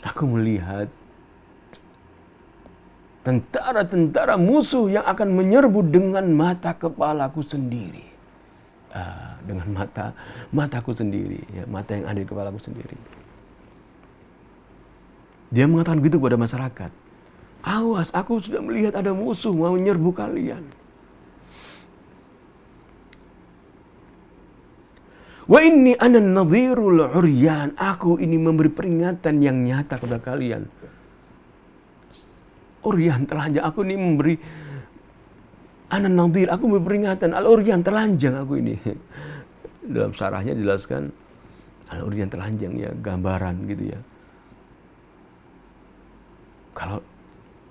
Aku melihat tentara-tentara musuh yang akan menyerbu dengan mata kepalaku sendiri. Dengan mataku sendiri, ya, mata yang ada di kepalaku sendiri. Dia mengatakan gitu kepada masyarakat. Awas, aku sudah melihat ada musuh mau menyerbu kalian. Wa inni ana nadhirul uryan. Aku ini memberi peringatan yang nyata kepada kalian. Uryan, telanjang. Aku ini memberi ana nadhir. Aku memberi peringatan. Al-uryan, telanjang aku ini. Dalam syarahnya dijelaskan al-uryan, telanjang ya, gambaran gitu ya. Kalau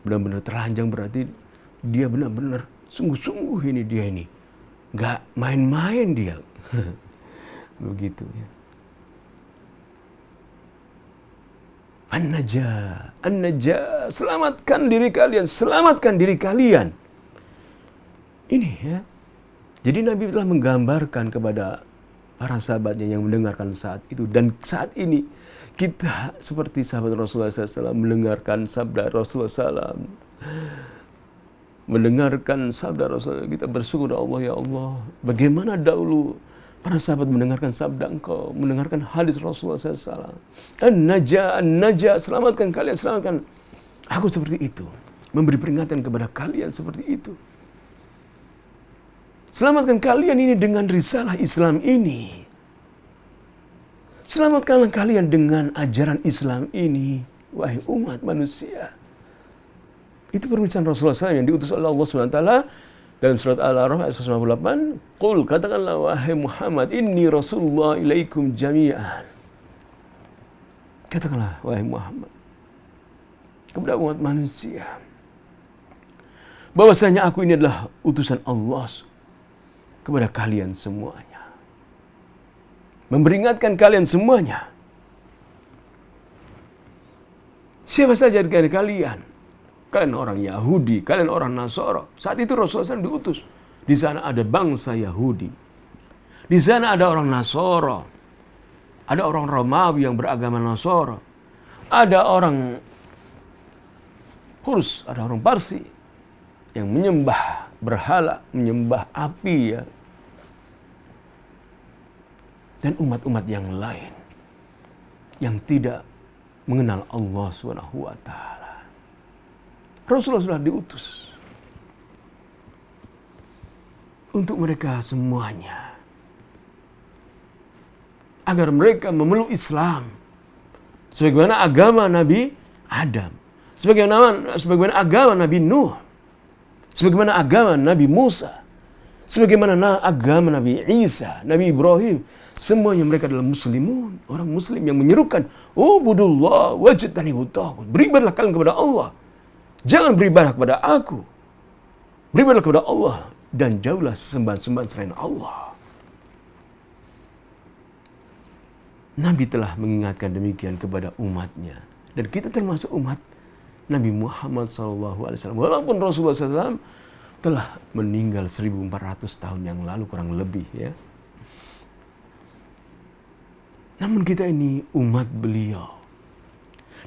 benar-benar telanjang berarti dia benar-benar sungguh-sungguh ini dia ini. Nggak main-main dia. Begitu ya. An-najah, selamatkan diri kalian, selamatkan diri kalian. Ini ya. Jadi Nabi telah menggambarkan kepada para sahabatnya yang mendengarkan saat itu. Dan saat ini kita seperti sahabat Rasulullah SAW mendengarkan sabda Rasulullah SAW. Mendengarkan sabda Rasulullah, kita bersyukur Allah, ya Allah. Bagaimana dahulu para sahabat mendengarkan sabda Engkau, mendengarkan hadis Rasulullah SAW. An-najah, selamatkan kalian, selamatkan. Aku seperti itu. Memberi peringatan kepada kalian seperti itu. Selamatkan kalian ini dengan risalah Islam ini. Selamatkanlah kalian dengan ajaran Islam ini, wahai umat manusia. Itu permintaan Rasulullah SAW yang diutus oleh Allah SWT dalam surat Al-A'raf ayat 158. Qul, katakanlah wahai Muhammad, inni Rasulullah ilaikum jami'an. Katakanlah wahai Muhammad kepada umat manusia, bahwasanya aku ini adalah utusan Allah kepada kalian semuanya. Memperingatkan kalian semuanya. Siapa saja dari kalian? Kalian orang Yahudi, kalian orang Nasara. Saat itu Rasulullah SAW diutus. Di sana ada bangsa Yahudi. Di sana ada orang Nasara. Ada orang Romawi yang beragama Nasara. Ada orang Hurs, ada orang Parsi yang menyembah berhala, menyembah api ya. Dan umat-umat yang lain yang tidak mengenal Allah SWT. Rasulullah sudah diutus untuk mereka semuanya, agar mereka memeluk Islam sebagaimana agama Nabi Adam, sebagaimana agama Nabi Nuh, sebagaimana agama Nabi Musa, sebagaimana agama Nabi Isa, Nabi Ibrahim. Semuanya mereka adalah muslimun, orang muslim yang menyerukan, ubudullah wajtanibut taghut. Beribadahlah kalian kepada Allah. Jangan beribadah kepada aku. Beribadah kepada Allah dan jauhlah sembahan-sembahan selain Allah. Nabi telah mengingatkan demikian kepada umatnya. Dan kita termasuk umat Nabi Muhammad SAW. Walaupun Rasulullah SAW telah meninggal 1400 tahun yang lalu kurang lebih ya. Namun kita ini umat beliau.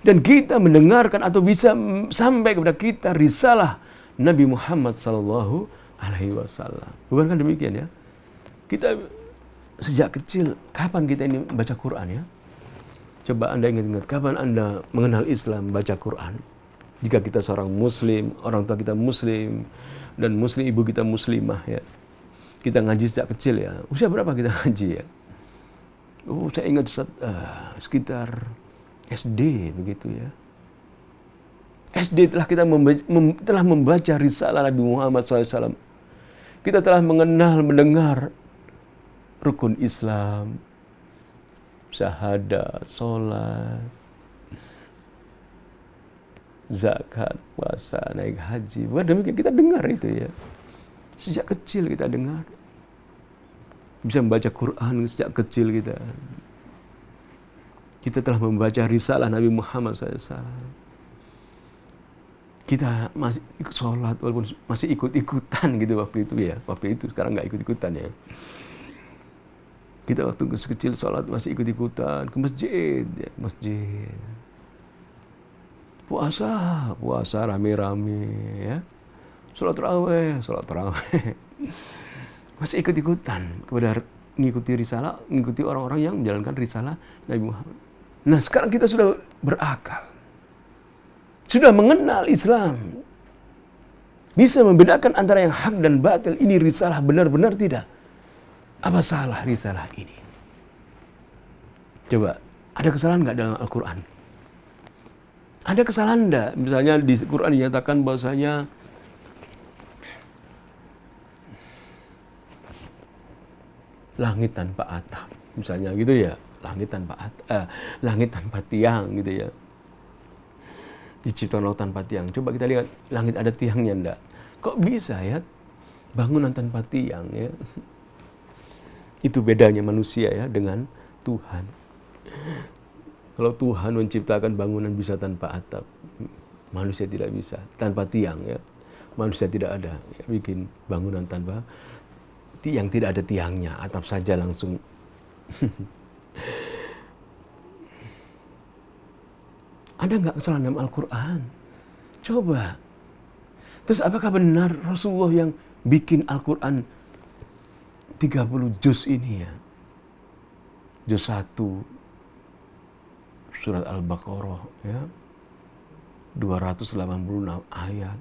Dan kita mendengarkan atau bisa sampai kepada kita risalah Nabi Muhammad SAW. Bukankah demikian ya? Kita sejak kecil, kapan kita ini baca Quran ya? Coba Anda ingat-ingat, kapan Anda mengenal Islam, baca Quran? Jika kita seorang muslim, orang tua kita muslim, dan muslim ibu kita muslimah ya. Kita ngaji sejak kecil ya. Usia berapa kita ngaji ya? Oh, saya ingat sekitar SD begitu ya. SD telah kita telah membaca risalah Nabi Muhammad SAW. Kita telah mendengar rukun Islam, syahadat, sholat, zakat, puasa, naik haji. Bukan demikian, kita dengar itu ya. Sejak kecil kita dengar. Bisa membaca Quran sejak kecil kita. Kita telah membaca risalah Nabi Muhammad SAW. Kita masih ikut sholat, walaupun masih ikut-ikutan gitu waktu itu ya. Waktu itu, sekarang nggak ikut-ikutan ya. Kita waktu kecil sholat masih ikut-ikutan ke masjid, ya, ke masjid. Puasa rame-rame ya. Sholat tarawih. Masih ikut-ikutan kepada mengikuti risalah, mengikuti orang-orang yang menjalankan risalah Nabi Muhammad. Nah, sekarang kita sudah berakal. Sudah mengenal Islam. Bisa membedakan antara yang hak dan batil. Ini risalah benar-benar tidak. Apa salah risalah ini? Coba, ada kesalahan nggak dalam Al-Quran? Ada kesalahan enggak? Misalnya di Quran dinyatakan bahwasanya langit tanpa atap. Misalnya gitu ya. Langit tanpa tiang gitu ya. Diciptakan laut tanpa tiang. Coba kita lihat langit ada tiangnya enggak? Kok bisa ya bangunan tanpa tiang ya? Itu bedanya manusia ya dengan Tuhan. Kalau Tuhan menciptakan bangunan bisa tanpa atap, manusia tidak bisa. Tanpa tiang ya, manusia tidak ada. Ya, bikin bangunan tanpa tiang, tidak ada tiangnya, atap saja langsung. Ada nggak kesalahan dalam Al-Quran? Coba. Terus apakah benar Rasulullah yang bikin Al-Quran 30 juz ini ya? Juz 1 surat Al-Baqarah ya. 286 ayat.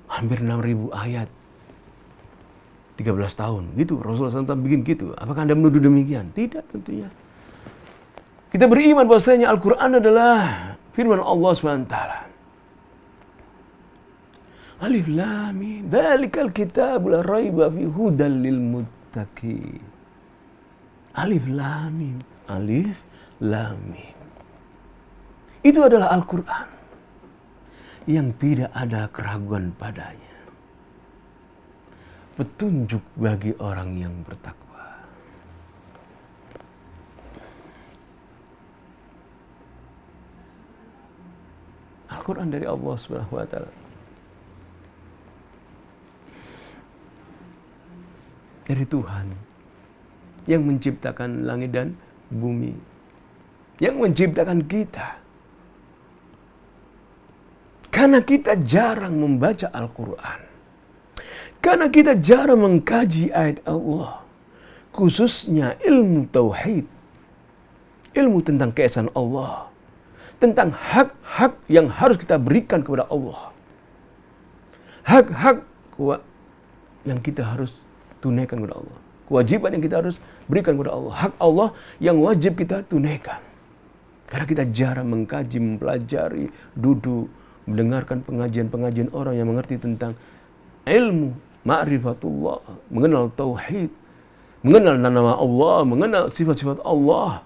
Hampir 6.000 ayat. 13 tahun. Gitu Rasulullah SAW bikin gitu. Apakah Anda menuduh demikian? Tidak tentunya. Kita beriman bahwasanya Al-Quran adalah firman Allah SWT. Alif Lam Mim. Dzalikal kitabul la raiba fi hudal lil muttaqin. Alif Lam Mim. Alif Lam Mim. Itu adalah Al-Quran yang tidak ada keraguan padanya. Petunjuk bagi orang yang bertakwa. Al-Quran dari Allah Subhanahu wa taala. Dari Tuhan yang menciptakan langit dan bumi, yang menciptakan kita. Karena kita jarang membaca Al-Quran, karena kita jarang mengkaji ayat Allah, khususnya ilmu tauhid, ilmu tentang keesaan Allah, tentang hak-hak yang harus kita berikan kepada Allah, hak-hak yang kita harus tunaikan kepada Allah, kewajiban yang kita harus berikan kepada Allah, hak Allah yang wajib kita tunaikan. Karena kita jarang mengkaji, mempelajari, duduk, mendengarkan pengajian-pengajian orang yang mengerti tentang ilmu ma'rifatullah, mengenal tauhid, mengenal nama Allah, mengenal sifat-sifat Allah.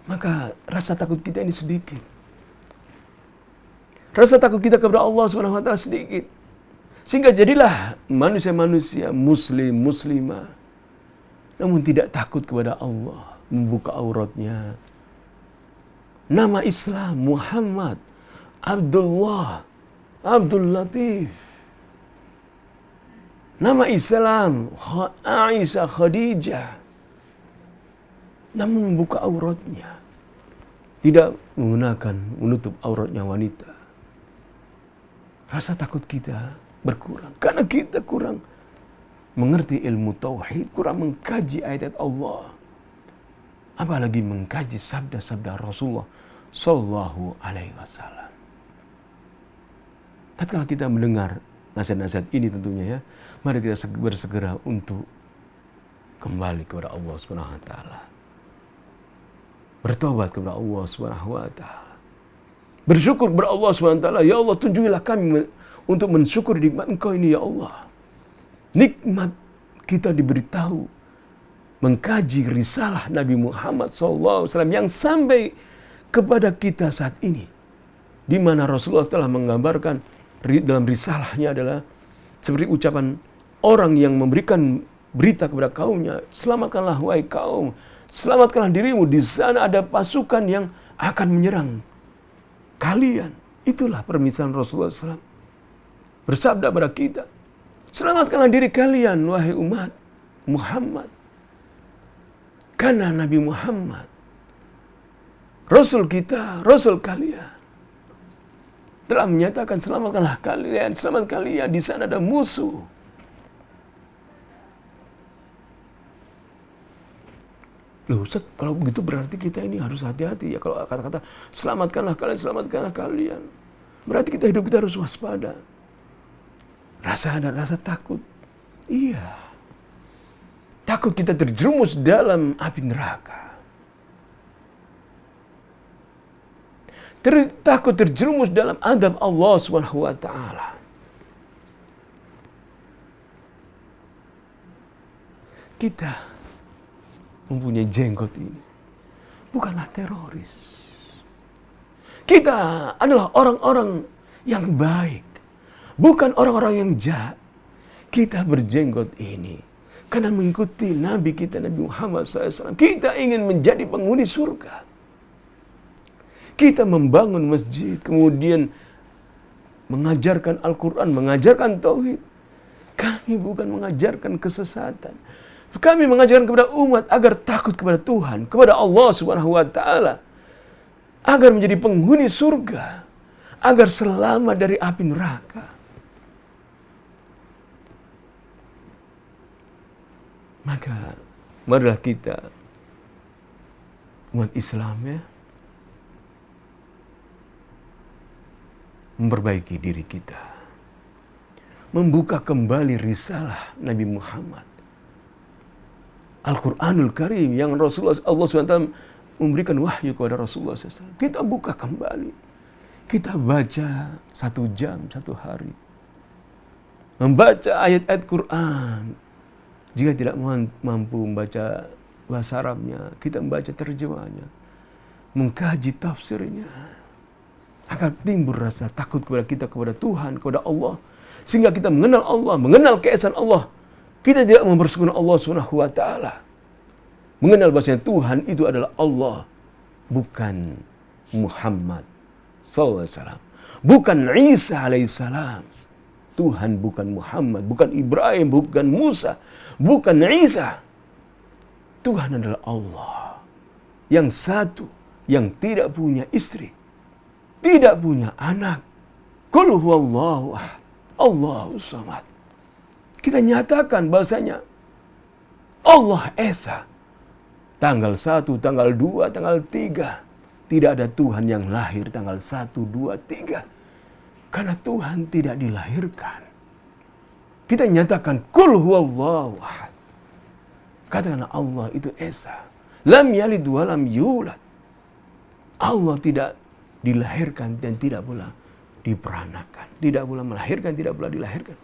Maka rasa takut kita ini sedikit. Rasa takut kita kepada Allah Subhanahu wa taala sedikit. Sehingga jadilah manusia-manusia muslim, muslimah, namun tidak takut kepada Allah, membuka auratnya. Nama Islam Muhammad, Abdullah, Abdul Latif. Nama Islam Aisyah Khadijah. Namun membuka auratnya, tidak menggunakan menutup auratnya wanita. Rasa takut kita berkurang karena kita kurang mengerti ilmu tauhid, kurang mengkaji ayat-ayat Allah, apalagi mengkaji sabda-sabda Rasulullah Sallallahu Alaihi Wasallam. Tatkala kita mendengar nasihat-nasihat ini tentunya ya, mari kita bersegera untuk kembali kepada Allah Subhanahu Wa Taala, bertobat kepada Allah Subhanahu Wa Taala, bersyukur kepada Allah Subhanahu Wa Taala. Ya Allah, tunjukilah kami untuk mensyukuri nikmat Engkau ini ya Allah. Nikmat kita diberitahu mengkaji risalah Nabi Muhammad SAW yang sampai kepada kita saat ini, di mana Rasulullah telah menggambarkan dalam risalahnya adalah seperti ucapan orang yang memberikan berita kepada kaumnya, selamatkanlah wahai kaum, selamatkanlah dirimu, di sana ada pasukan yang akan menyerang kalian. Itulah permisalan Rasulullah SAW bersabda pada kita, selamatkanlah diri kalian wahai umat Muhammad, karena Nabi Muhammad Rasul kita, Rasul kalian, telah menyatakan selamatkanlah kalian, selamat kalian, di sana ada musuh. Loh Ustaz, kalau begitu berarti kita ini harus hati-hati ya. Kalau kata-kata selamatkanlah kalian, berarti hidup kita harus waspada. Ada rasa takut. Iya. Takut kita terjerumus dalam api neraka. Takut terjerumus dalam adab Allah Subhanahu wa taala. Kita mempunyai jenggot ini bukanlah teroris. Kita adalah orang-orang yang baik, bukan orang-orang yang jahat. Kita berjenggot ini karena mengikuti Nabi kita, Nabi Muhammad SAW. Kita ingin menjadi penghuni surga. Kita membangun masjid, kemudian mengajarkan Al-Quran, mengajarkan Tauhid. Kami bukan mengajarkan kesesatan. Kami mengajarkan kepada umat agar takut kepada Tuhan, kepada Allah Subhanahu wa taala, agar menjadi penghuni surga, agar selamat dari api neraka. Maka marilah kita, umat Islam ya, memperbaiki diri kita, membuka kembali risalah Nabi Muhammad, Al-Quranul Karim yang Rasulullah Allah SWT memberikan wahyu kepada Rasulullah SAW. Kita buka kembali, kita baca 1 jam 1 hari, membaca ayat-ayat Quran. Jika tidak mampu membaca bahasa Arabnya, kita membaca terjemahnya, mengkaji tafsirnya, agar timbul rasa takut kepada kita, kepada Tuhan, kepada Allah, sehingga kita mengenal Allah, mengenal keesaan Allah. Kita tidak mempersekutukan Allah Subhanahu wa taala. Mengenal bahwasanya Tuhan itu adalah Allah, bukan Muhammad sallallahu alaihi wasallam, bukan Isa alaihissalam. Tuhan bukan Muhammad, bukan Ibrahim, bukan Musa, bukan Isa. Tuhan adalah Allah yang satu, yang tidak punya istri, tidak punya anak. Qul huwallahu ahad, Allahus samad. Kita nyatakan bahasanya Allah Esa. Tanggal 1, tanggal 2, tanggal 3. Tidak ada Tuhan yang lahir tanggal 1, 2, 3. Karena Tuhan tidak dilahirkan. Kita nyatakan Qul huwallahu ahad. Katakanlah Allah itu Esa. Lam yalid wa lam yulad. Allah tidak dilahirkan dan tidak pula diperanakan. Tidak pula melahirkan, tidak pula dilahirkan.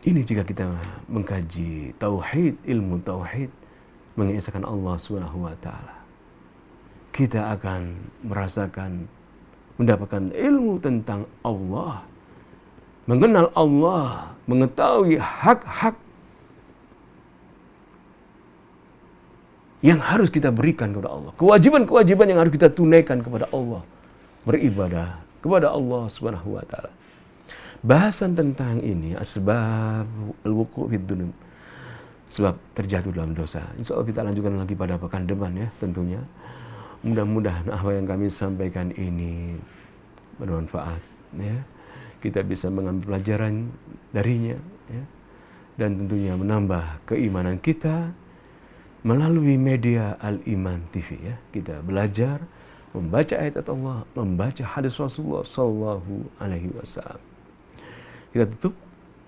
Ini jika kita mengkaji tauhid, ilmu tauhid, mengesahkan Allah Subhanahu wa taala, kita akan merasakan, mendapatkan ilmu tentang Allah, mengenal Allah, mengetahui hak-hak yang harus kita berikan kepada Allah. Kewajiban-kewajiban yang harus kita tunaikan kepada Allah. Beribadah kepada Allah Subhanahu wa taala. Bahasan tentang ini asbab al-wuqu' fid dzunub. Sebab terjatuh dalam dosa. Insya Allah kita lanjutkan lagi pada pekan depan ya tentunya. Mudah-mudahan apa yang kami sampaikan ini bermanfaat ya. Kita bisa mengambil pelajaran darinya ya. Dan tentunya menambah keimanan kita melalui media Al-Iman TV ya. Kita belajar membaca ayat Allah, membaca hadis Rasulullah sallallahu alaihi wasallam. Kita tutup.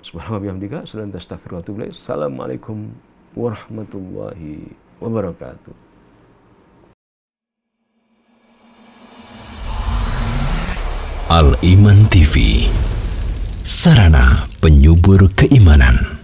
Subhanallah bihamdika, astaghfirullah wa atubu ilaik. Assalamualaikum warahmatullahi wabarakatuh. Al-Iman TV, sarana penyubur keimanan.